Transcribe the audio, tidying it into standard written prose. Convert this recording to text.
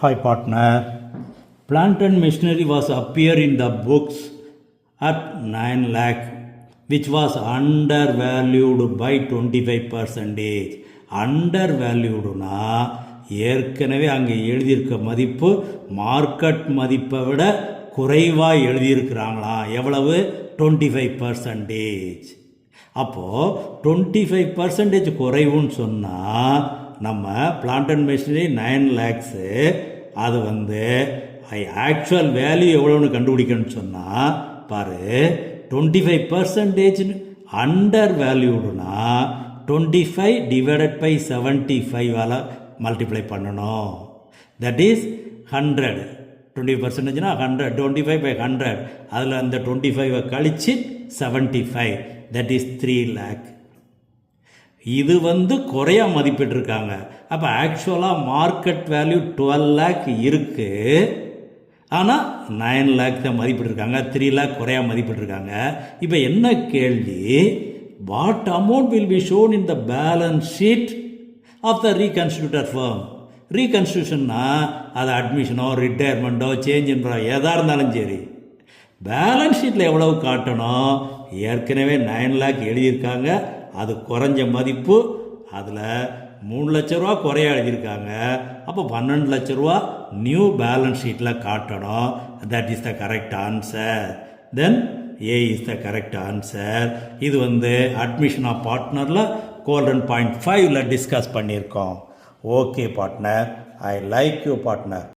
Hi partner. Plant and machinery was appear in the books at 9 lakh which was undervalued by 25%. அண்டர்வேல்யூடுனா ஏற்கனவே அங்கே எழுதியிருக்க மதிப்பு market மதிப்பை விட குறைவாக எழுதியிருக்கிறாங்களாம். எவ்வளவு? 25%. அப்போது 25% குறைவுன்னு சொன்னால் நம்ம பிளான்ட் அண்ட் மெஷினரி 9 lakhs அது ஆக்சுவல் வேல்யூ எவ்வளோன்னு கண்டுபிடிக்கணும்னு சொன்னால் பாரு, 25% அண்டர் வேல்யூடுனா 25 டிவைடட் பை 75 மல்டிப்ளை பண்ணணும். That is 100. 20%னா 100, 25 by 100, அதில் அந்த 25 கழிச்சு 75, தட் இஸ் 3 lakh. இது குறையா மதிப்பிட்டிருக்காங்க. அப்போ ஆக்சுவலாக மார்க்கெட் வேல்யூ 12 lakh இருக்குது, ஆனால் 9 lakh தான் மதிப்பிட்டிருக்காங்க. 3 lakh குறையா மதிப்பிட்டிருக்காங்க. இப்போ என்ன கேள்வி? What amount will be shown in the balance sheet of the reconstituted firm? ரீகன்ஸ்டியூஷன்னா அது அட்மிஷனோ ரிட்டையர்மெண்ட்டோ சேஞ்ச் எதாக இருந்தாலும் சரி, பேலன்ஸ் ஷீட்டில் எவ்வளவு காட்டணும்? ஏற்கனவே 9 lakh எழுதியிருக்காங்க, அது குறைஞ்ச மதிப்பு. அதில் 3 லட்ச ரூபா குறைய எழுதியிருக்காங்க. அப்போ 12 லட்ச ரூபா நியூ பேலன்ஸ் ஷீட்டில் காட்டணும். That is the correct answer. Then A is the correct answer. இது அட்மிஷன் ஆஃப் பார்ட்னரில் கோல்டன் .5 டிஸ்கஸ் பண்ணியிருக்கோம். Okay partner, I like you partner.